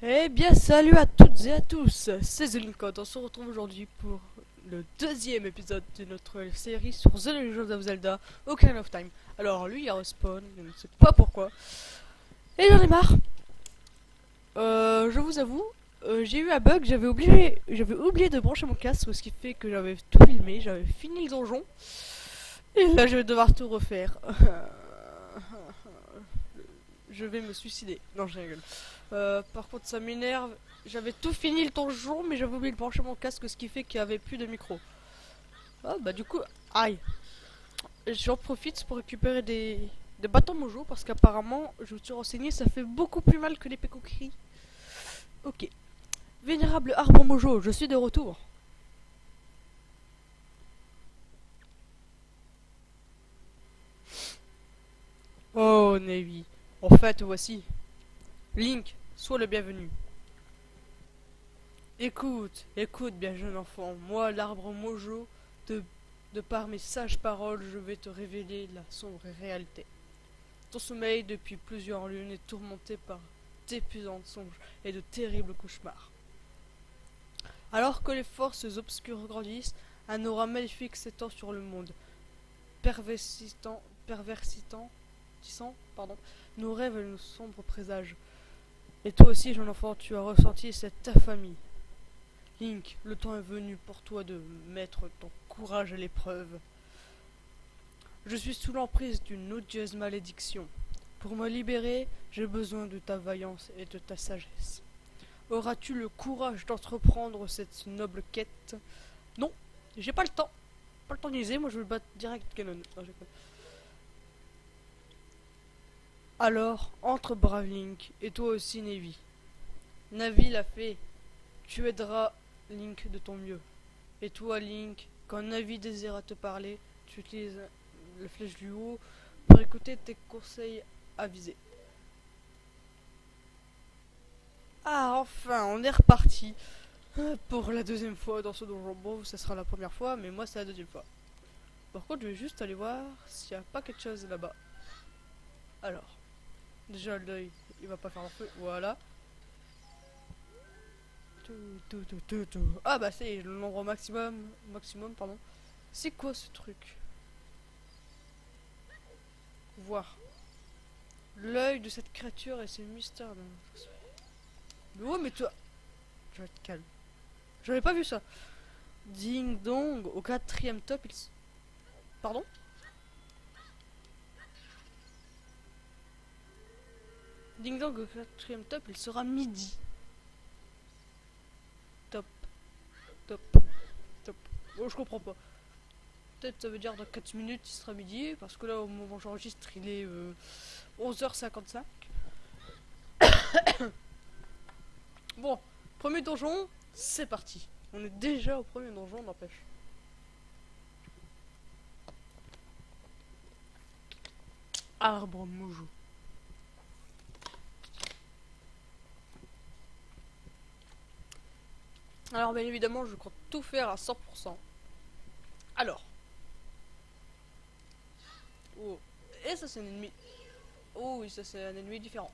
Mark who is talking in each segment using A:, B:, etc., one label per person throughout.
A: Eh bien, salut à toutes et à tous, c'est The Lincode. On se retrouve aujourd'hui pour le deuxième épisode de notre série sur The Legend of Zelda Ocarina of Time. Alors, lui, il a respawn, je ne sais pas pourquoi. Et j'en ai marre. Je vous avoue, j'ai eu un bug, j'avais oublié de brancher mon casque, ce qui fait que j'avais tout filmé, j'avais fini le donjon. Et là, je vais devoir tout refaire. Je vais me suicider. Non, je rigole. Par contre, ça m'énerve. J'avais tout fini le donjon, mais j'avais oublié de brancher mon casque, ce qui fait qu'il n'y avait plus de micro. Ah, bah du coup, aïe. J'en profite pour récupérer des bâtons mojo, parce qu'apparemment, je me suis renseigné, ça fait beaucoup plus mal que les pécoqueries. Ok. Vénérable arbre mojo, je suis de retour. Oh, Navy. En fait, voici. Link, sois le bienvenu. Écoute, écoute, bien jeune enfant, moi, l'arbre Mojo, de, de par mes sages paroles, je vais te révéler la sombre réalité. Ton sommeil, depuis plusieurs lunes, est tourmenté par d'épuisants songes et de terribles cauchemars. Alors que les forces obscures grandissent, un aura maléfique s'étend sur le monde, perversitant, pardon, nos rêves et nos sombres présages. Et toi aussi, jeune enfant, tu as ressenti cette infamie. Link, le temps est venu pour toi de mettre ton courage à l'épreuve. Je suis sous l'emprise d'une odieuse malédiction. Pour me libérer, j'ai besoin de ta vaillance et de ta sagesse. Auras-tu le courage d'entreprendre cette noble quête? Non, j'ai pas le temps. Pas le temps de niaiser, moi je vais le battre direct canon. Non, alors, entre brave Link, et toi aussi Navi. Navi l'a fait. Tu aideras Link de ton mieux. Et toi, Link, quand Navi désire te parler, tu utilises la flèche du haut pour écouter tes conseils avisés. Ah, enfin, on est reparti pour la deuxième fois dans ce donjon. Bon, ça sera la première fois, mais moi, c'est la deuxième fois. Par contre, je vais juste aller voir s'il n'y a pas quelque chose là-bas. Alors, déjà, l'œil, il va pas faire un feu. Voilà. Ah, bah, c'est le nombre maximum, pardon. C'est quoi ce truc? Voir. L'œil de cette créature et ses mystères. Mais ouais, mais toi. Je vais être calme. J'avais pas vu ça. Ding dong, au quatrième top, Pardon. Ding dong, au quatrième top, il sera midi. Top, top, top. Bon, je comprends pas. Peut-être ça veut dire dans 4 minutes, il sera midi, parce que là, au moment où j'enregistre, il est 11h55. Bon, premier donjon, c'est parti. On est déjà au premier donjon, n'empêche. Arbre moujou. Alors, bien évidemment, je compte tout faire à 100%. Alors. Oh. Et ça, c'est un ennemi. Oh oui, ça, c'est un ennemi différent.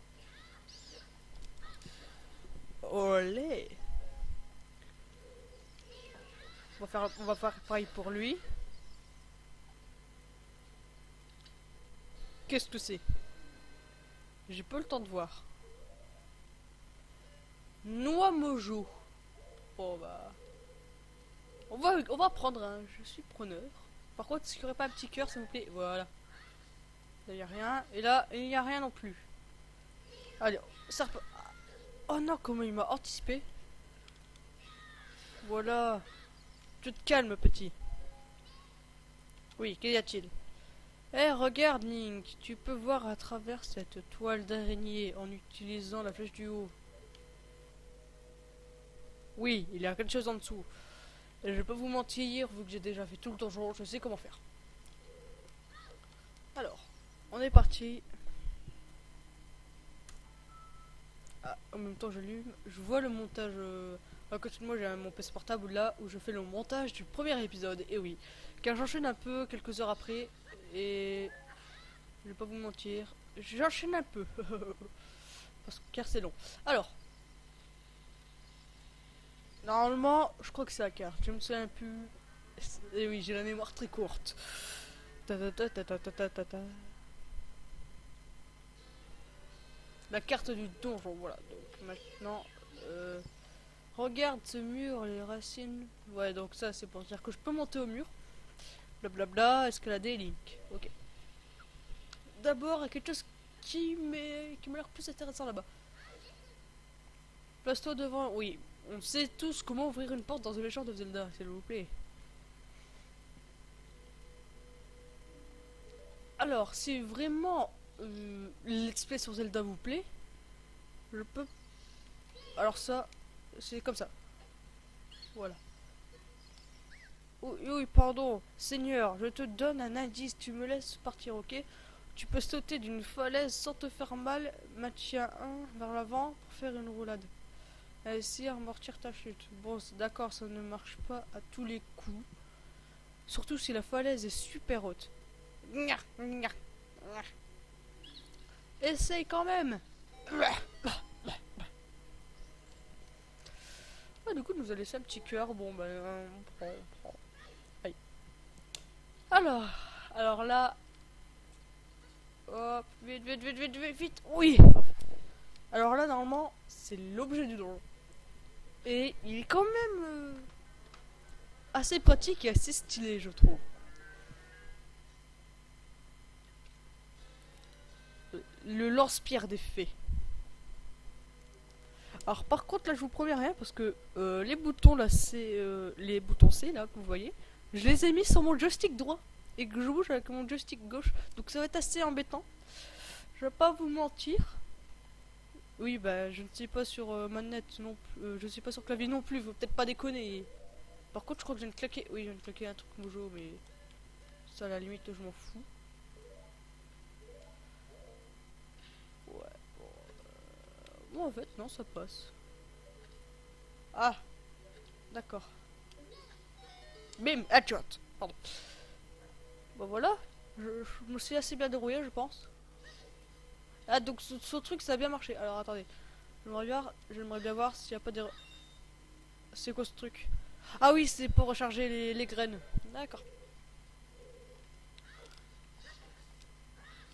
A: Olé. On va faire pareil pour lui. Qu'est-ce que c'est? J'ai pas le temps de voir. Noix mojo. Bon bah. On va prendre un. Je suis preneur. Par contre, est-ce qu'il n'y aurait pas un petit cœur, s'il vous plaît? Voilà. Là, il n'y a rien. Et là, il n'y a rien non plus. Allez, ça repart. Oh non, comment il m'a anticipé. Voilà. Tu te calmes, petit. Oui, qu'y a-t-il? Eh, regarde, Link. Tu peux voir à travers cette toile d'araignée en utilisant la flèche du haut. Oui, il y a quelque chose en dessous. Et je vais pas vous mentir, vu que j'ai déjà fait tout le donjon, je sais comment faire. Alors, on est parti. Ah, en même temps, j'allume. Je vois le montage. À côté de moi, j'ai mon PC portable là où je fais le montage du premier épisode. Et oui, car j'enchaîne un peu quelques heures après. Et je vais pas vous mentir, j'enchaîne un peu. Car c'est long. Alors, Normalement, je crois que c'est la carte. Je me souviens plus. Et oui, j'ai la mémoire très courte. Ta ta ta ta ta ta ta ta ta. La carte du donjon, voilà. Donc maintenant, regarde ce mur, les racines. Ouais, donc ça c'est pour dire que je peux monter au mur. Blablabla, escalader Link. Ok. D'abord, il y a quelque chose qui m'a l'air plus intéressant là-bas. Place-toi devant. Oui, on sait tous comment ouvrir une porte dans The Legend of Zelda, s'il vous plaît. Alors, si vraiment l'explay sur Zelda vous plaît, je peux. Alors ça, c'est comme ça. Voilà. Oui, oui, pardon. Seigneur, je te donne un indice. Tu me laisses partir, ok? Tu peux sauter d'une falaise sans te faire mal. Maintiens un vers l'avant pour faire une roulade. Ainsi amortir ta chute. Bon, d'accord, ça ne marche pas à tous les coups. Surtout si la falaise est super haute. Essaye quand même. Ah, du coup, nous a laissé un petit cœur. Bon, ben, on prend. Aïe. Alors là. Hop, vite, vite, vite, vite, vite, vite. Oui. Alors là, normalement, c'est l'objet du donjon. Et il est quand même assez pratique et assez stylé, je trouve. Le lance-pierre des fées. Alors par contre là je vous promets rien parce que les boutons là c'est les boutons C là que vous voyez, je les ai mis sur mon joystick droit et que je bouge avec mon joystick gauche, donc ça va être assez embêtant. Je vais pas vous mentir. Oui bah je ne suis pas sur manette non plus, je suis pas sur clavier non plus, faut peut-être pas déconner. Par contre je crois que je viens de claquer, oui je viens de claquer un truc mojo mais ça à la limite je m'en fous. Ouais bon, bon en fait non ça passe. Ah d'accord. Bim, headshot. Pardon. Bon voilà, je me suis assez bien dérouillé, je pense. Ah donc ce truc ça a bien marché. Alors attendez, j'aimerais bien voir s'il n'y a pas des. C'est quoi ce truc? Ah oui, c'est pour recharger les graines. D'accord.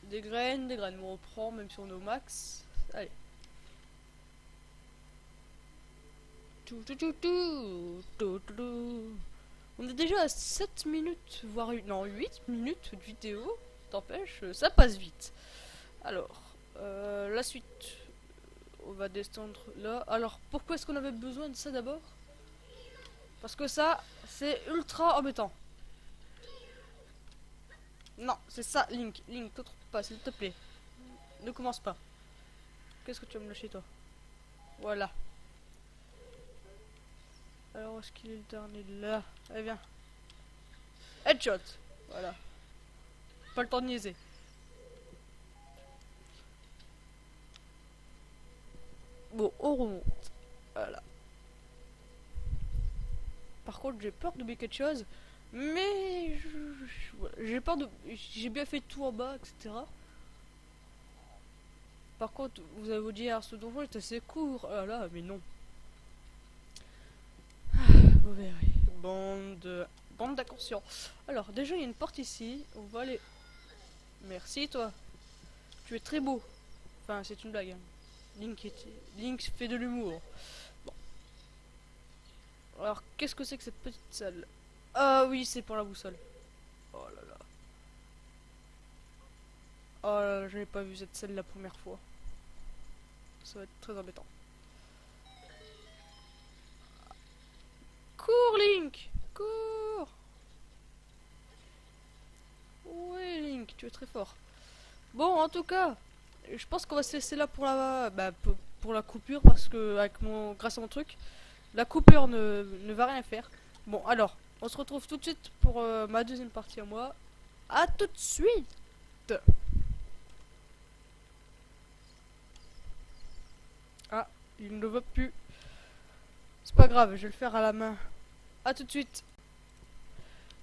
A: Des graines. On reprend même si on est au max. Allez. On est déjà à 7 minutes, voire non, 8 minutes de vidéo. T'empêche, ça passe vite. Alors, la suite. On va descendre là. Alors, pourquoi est-ce qu'on avait besoin de ça d'abord? Parce que ça, c'est ultra embêtant. Non, c'est ça, Link. Link, te trompe pas, s'il te plaît. Ne commence pas. Qu'est-ce que tu vas me lâcher, toi? Voilà. Alors, où est-ce qu'il est le dernier? Là. Allez, viens. Headshot. Voilà. Pas le temps de niaiser. Bon, on remonte. Voilà. Par contre, j'ai peur d'oublier quelque chose. Mais j'ai peur de. J'ai bien fait tout en bas, etc. Par contre, vous allez vous dire, ce donjon est assez court. Oh là là, mais non. Vous verrez. Bande d'inconscients. Alors, déjà, il y a une porte ici. On va aller. Merci, toi. Tu es très beau. Enfin, c'est une blague. Hein. Link fait de l'humour. Bon. Alors, qu'est-ce que c'est que cette petite salle? Ah oui, c'est pour la boussole. Oh là là. Oh là là, j'avais pas vu cette salle la première fois. Ça va être très embêtant. Cours, Link! Cours! Oui, Link, tu es très fort. Bon, en tout cas, je pense qu'on va se laisser là pour pour la coupure parce que grâce à mon truc, la coupure ne va rien faire. Bon, alors, on se retrouve tout de suite pour ma deuxième partie à moi. À tout de suite. Ah, il ne veut plus. C'est pas grave, je vais le faire à la main. À tout de suite.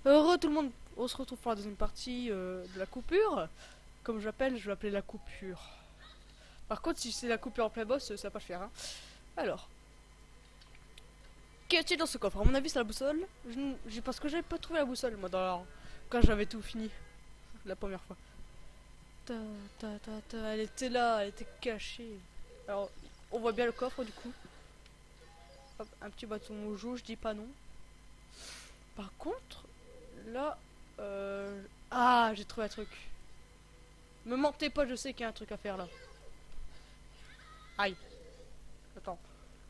A: Heureux tout le monde. On se retrouve pour la deuxième partie de la coupure. Comme je vais appeler la coupure. Par contre, si c'est la coupure en plein boss, ça va pas le faire. Hein. Alors. Qu'y a-t-il dans ce coffre? À mon avis, c'est la boussole. Parce que j'avais pas trouvé la boussole, moi, quand j'avais tout fini. La première fois. Ta, elle était là, elle était cachée. Alors, on voit bien le coffre, du coup. Hop, un petit bâton mojo, je dis pas non. Par contre, là... Ah, j'ai trouvé un truc. Me mentez pas, je sais qu'il y a un truc à faire, là. Aïe. Attends.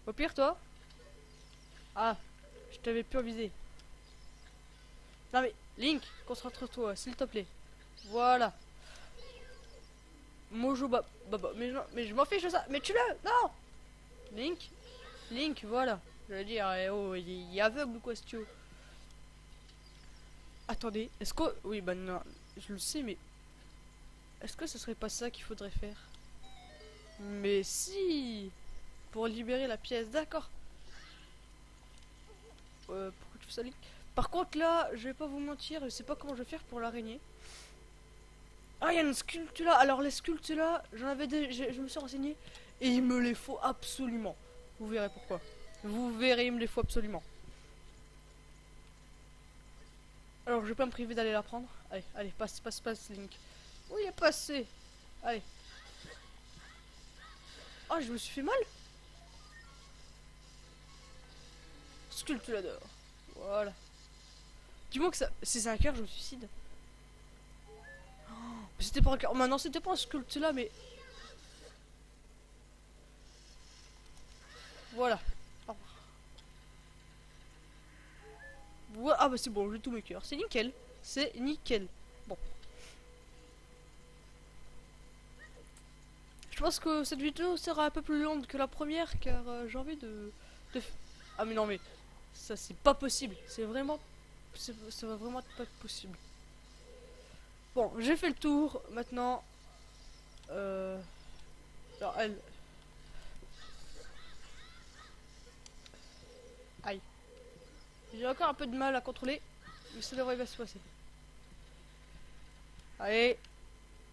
A: Au pire, toi. Ah, je t'avais pu aviser. Non mais, Link, concentre-toi, s'il te plaît. Voilà. Mojo mais, non, mais je m'en fiche de ça. Mais tu l'as. Non. Link, voilà. Je veux dire, oh, il est aveugle ou quoi, si tu veux. Attendez, est-ce que... Oui, bah non, je le sais, mais... Est-ce que ce serait pas ça qu'il faudrait faire? Mais si. Pour libérer la pièce, d'accord. Pourquoi tu fais ça, Link? Par contre, là, je vais pas vous mentir, je sais pas comment je vais faire pour l'araignée. Ah, il y a une sculpture là. Alors, les sculptures là, j'en avais je me suis renseigné. Et il me les faut absolument. Vous verrez pourquoi. Vous verrez, il me les faut absolument. Alors, je vais pas me priver d'aller la prendre. Allez, passe, Link. Oui, il est passé. Allez. Ah, je me suis fait mal. Sculpture d'or. Voilà. Dis-moi que ça. Si c'est un cœur, je me suicide. C'était pas un cœur. Maintenant, c'était pas un sculpture là, mais. Voilà. Ah bah c'est bon, j'ai tous mes cœurs. C'est nickel. C'est nickel. Bon. Je pense que cette vidéo sera un peu plus longue que la première car j'ai envie Ah mais non mais ça c'est pas possible. Ça va vraiment pas possible. Bon, j'ai fait le tour. Maintenant alors elle. Aïe. J'ai encore un peu de mal à contrôler. Mais ça devrait bien se passer. Allez.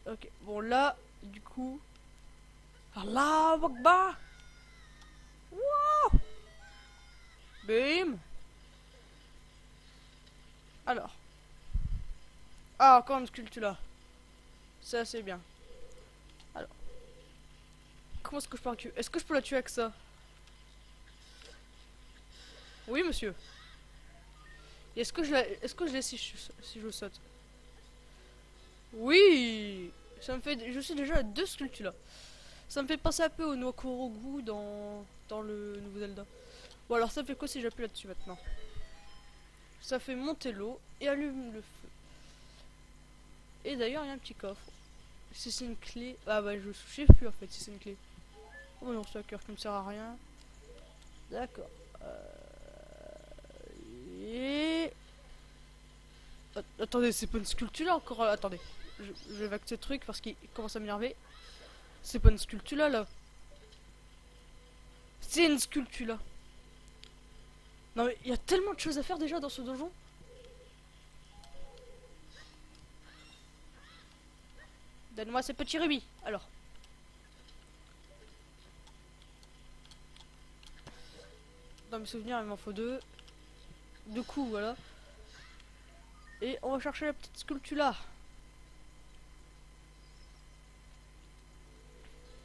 A: Ok. Bon là, du coup. Allah Akbar. Wow. Bim. Alors. Ah, encore une sculpture là. Ça c'est bien. Alors. Comment est-ce que je peux la tuer? Est-ce que je peux la tuer avec ça? Oui monsieur. Est-ce que je laisse si je saute? Oui. Ça me fait. Je suis déjà à 2 sculptures là. Ça me fait penser un peu au Nokurogu dans le nouveau Zelda. Bon alors ça fait quoi si j'appuie là-dessus maintenant? Ça fait monter l'eau et allume le feu. Et d'ailleurs il y a un petit coffre. Si c'est une clé... Ah bah je sais plus en fait si c'est une clé. Oh non c'est un cœur qui me sert à rien. D'accord. Et... Attendez, c'est pas une sculpture là encore. Attendez. Je vais avec ce truc parce qu'il commence à m'énerver. C'est pas une sculpture là. C'est une sculpture là. Non mais il y a tellement de choses à faire déjà dans ce donjon. Donne-moi ces petits rubis. Alors. Dans mes souvenirs, il m'en faut 2. Du coup, voilà. Et on va chercher la petite sculpture là.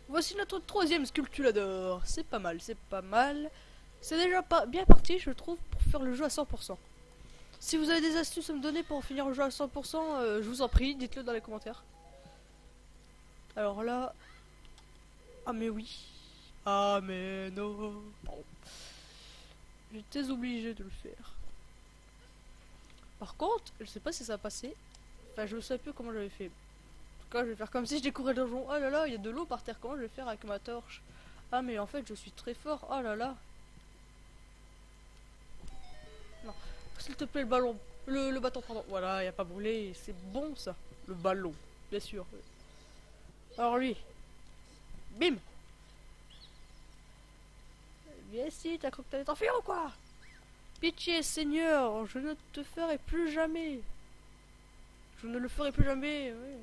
A: Voici notre 3e sculpture d'or. C'est pas mal, c'est pas mal. C'est déjà pas bien parti, je trouve, pour faire le jeu à 100%. Si vous avez des astuces à me donner pour finir le jeu à 100%, je vous en prie, dites-le dans les commentaires. Alors là... Ah mais oui. Ah mais non. Pardon. J'étais obligé de le faire. Par contre, je sais pas si ça a passé. Enfin, je sais plus comment j'avais fait. En tout cas, je vais faire comme si je découvrais le donjon. Oh là là, il y a de l'eau par terre. Comment je vais faire avec ma torche? Ah mais en fait, je suis très fort. Oh là là. Non. S'il te plaît, le ballon. Le bâton, pardon. Voilà, il a pas brûlé. C'est bon ça. Le ballon, bien sûr. Alors lui. Bim. Viens ici, t'as cru que t'allais t'enfuir ou quoi? Pitié, Seigneur, je ne te ferai plus jamais. Je ne le ferai plus jamais. Ouais.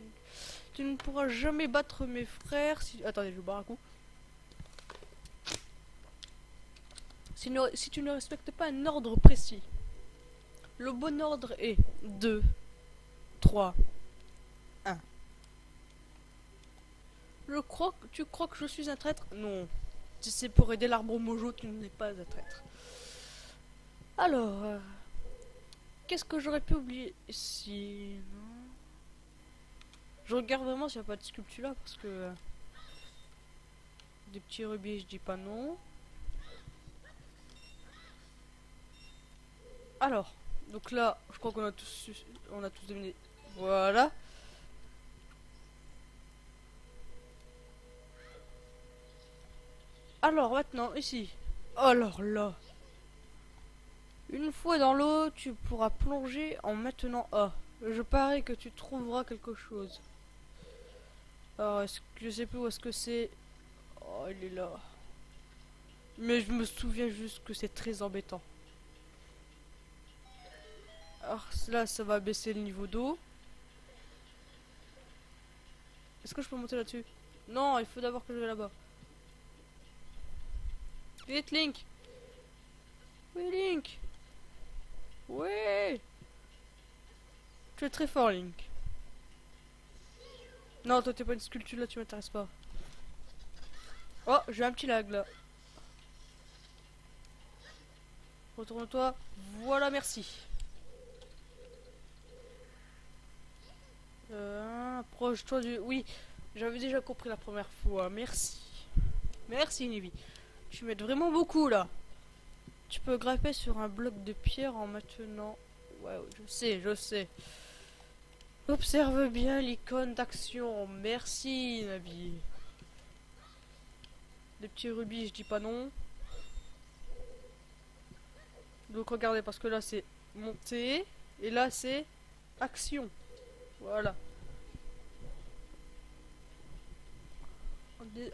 A: Tu ne pourras jamais battre mes frères si... Attendez, je bois un coup. Si tu ne respectes pas un ordre précis, le bon ordre est 2, 3, 1. Tu crois que je suis un traître? Non. Si c'est pour aider l'arbre mojo, tu n'es pas un traître. Alors, qu'est-ce que j'aurais pu oublier ici? Je regarde vraiment s'il n'y a pas de sculpture là, parce que... des petits rubis, je dis pas non. Alors, donc là, je crois qu'on a tous deviné. Voilà. Alors maintenant, ici. Alors là. Une fois dans l'eau, tu pourras plonger en maintenant A. Je parie que tu trouveras quelque chose. Alors, je sais plus où est-ce que c'est. Oh, il est là. Mais je me souviens juste que c'est très embêtant. Alors là, ça va baisser le niveau d'eau. Est-ce que je peux monter là-dessus? Non, il faut d'abord que je vais là-bas. Vite, Link! Oui, Link! Ouais! Tu es très fort, Link. Non, toi, t'es pas une sculpture là, tu m'intéresses pas. Oh, j'ai un petit lag là. Retourne-toi. Voilà, merci. Approche-toi du... Oui, j'avais déjà compris la première fois. Merci. Merci, Nivi. Tu m'aides vraiment beaucoup là. Tu peux grimper sur un bloc de pierre en maintenant... Ouais, je sais, je sais. Observe bien l'icône d'action. Merci, Navi. Des petits rubis, je dis pas non. Donc regardez, parce que là c'est monter. Et là c'est action. Voilà.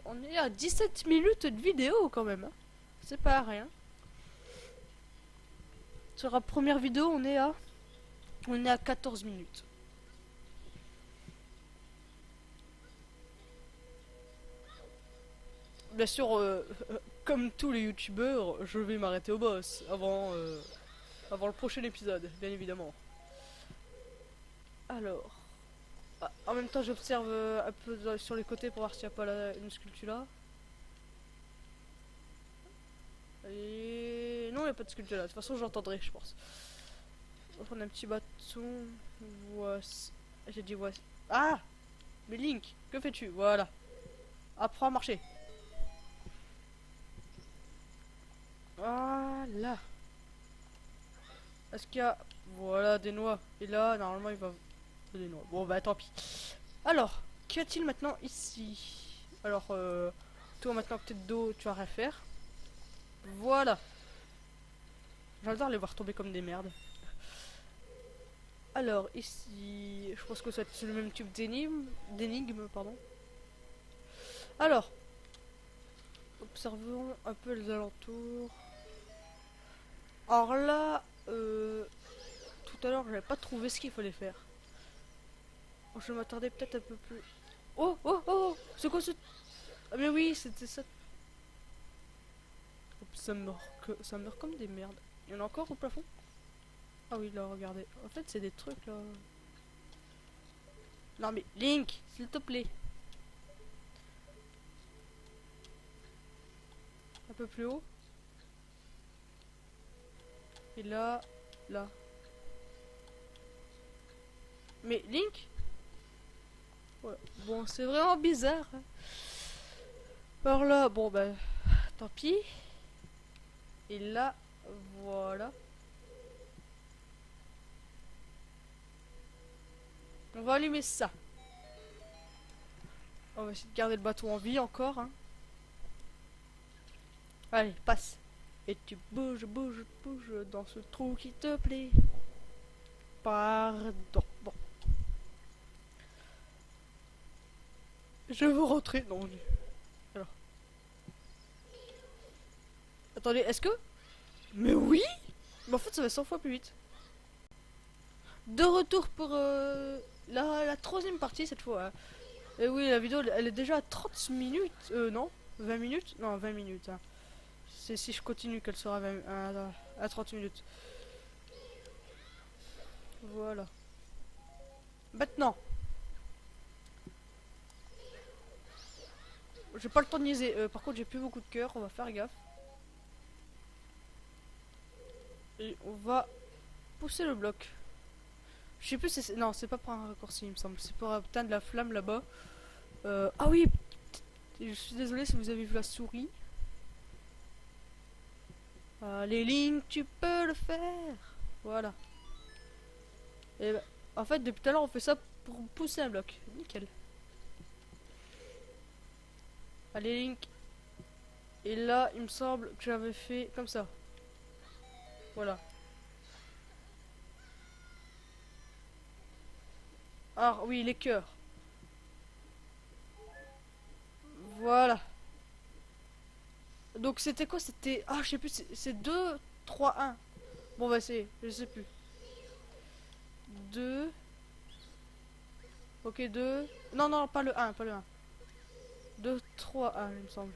A: On est à 17 minutes de vidéo quand même. Hein. C'est pas rien. Sur la première vidéo, on est à 14 minutes. Bien sûr, comme tous les youtubeurs, je vais m'arrêter au boss avant le prochain épisode, bien évidemment. Alors, en même temps, j'observe un peu sur les côtés pour voir s'il n'y a pas une sculpture là. Et non, il n'y a pas de sculpture là. De toute façon, j'entendrai, je pense. On va prendre un petit bâton. Voici. J'ai dit voici. Ah! Mais Link, que fais-tu? Voilà. Apprends à marcher. Voilà. Est-ce qu'il y a... Voilà, des noix. Et là, normalement, il va... Des noix. Bon, bah, tant pis. Alors, qu'y a-t-il maintenant ici? Alors, toi, maintenant que t'es de dos, tu vas rien faire. Voilà. J'adore les voir tomber comme des merdes. Alors, ici... Je pense que c'est le même type d'énigme, pardon. Alors, observons un peu les alentours. Alors là, tout à l'heure, j'avais pas trouvé ce qu'il fallait faire. Je m'attendais peut-être un peu plus. Oh, oh, oh, c'est quoi ce... Ah mais oui, c'était ça. Oups, ça meurt comme des merdes. Il y en a encore au plafond? Ah oui, là, regardez. En fait, c'est des trucs, là. Non mais, Link, s'il te plaît. Un peu plus haut. Et là, là. Mais, Link? Ouais. Bon, c'est vraiment bizarre. Hein. Par là, bon, bah, tant pis. Et là, voilà. On va allumer ça. On va essayer de garder le bateau en vie encore. Hein. Allez, passe. Et tu bouges, bouges, bouges dans ce trou qui te plaît. Pardon. Bon. Je veux rentrer. Non. Alors. Attendez, est-ce que... Mais oui. Mais en fait, ça va 100 fois plus vite. De retour pour la troisième partie cette fois. Hein. Et oui, la vidéo, elle est déjà à 30 minutes. Non 20 minutes. Non, 20 minutes. Hein. C'est si je continue qu'elle sera à 30 minutes. Voilà. Maintenant. J'ai pas le temps de niaiser. Par contre, j'ai plus beaucoup de cœur. On va faire gaffe. Et on va pousser le bloc. Je sais plus si c'est... Non, c'est pas pour un raccourci, il me semble. C'est pour atteindre la flamme là-bas. Ah oui. Je suis désolé si vous avez vu la souris. Allez, Link, tu peux le faire. Voilà. Et bah, en fait, depuis tout à l'heure, on fait ça pour pousser un bloc. Nickel. Allez, Link. Et là, il me semble que j'avais fait comme ça. Voilà. Ah oui, les cœurs. Voilà. Donc c'était quoi? C'était... Ah, je sais plus. C'est 2, 3, 1. Bon, bah c'est... Je sais plus. 2. Ok, 2. Non, non, pas le 1, pas le 1. 2, 3, 1, il me semble.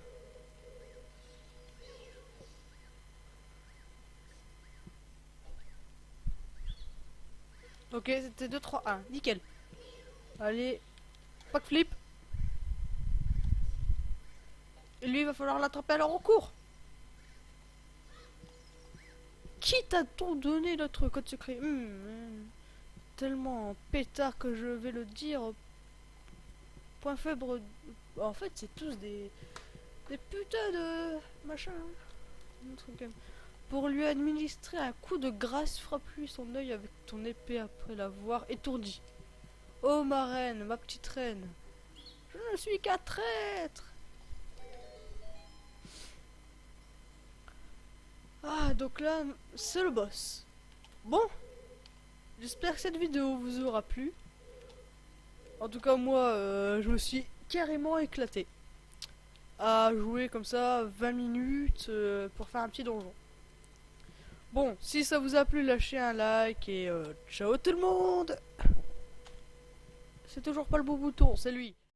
A: Ok, c'était 2, 3, 1. Nickel. Allez. Pack flip. Et lui, il va falloir l'attraper alors on court. Qui t'a-t-on donné notre code secret? Tellement pétard que je vais le dire. Point faible. En fait, c'est tous des putains de machin. Pour lui administrer un coup de grâce, frappe-lui son œil avec ton épée après l'avoir étourdi. Oh ma reine, ma petite reine, je ne suis qu'un traître. Ah, donc là, c'est le boss. Bon, j'espère que cette vidéo vous aura plu. En tout cas, moi, je me suis carrément éclaté à jouer comme ça 20 minutes pour faire un petit donjon. Bon, si ça vous a plu, lâchez un like et ciao tout le monde. C'est toujours pas le bon bouton, c'est lui.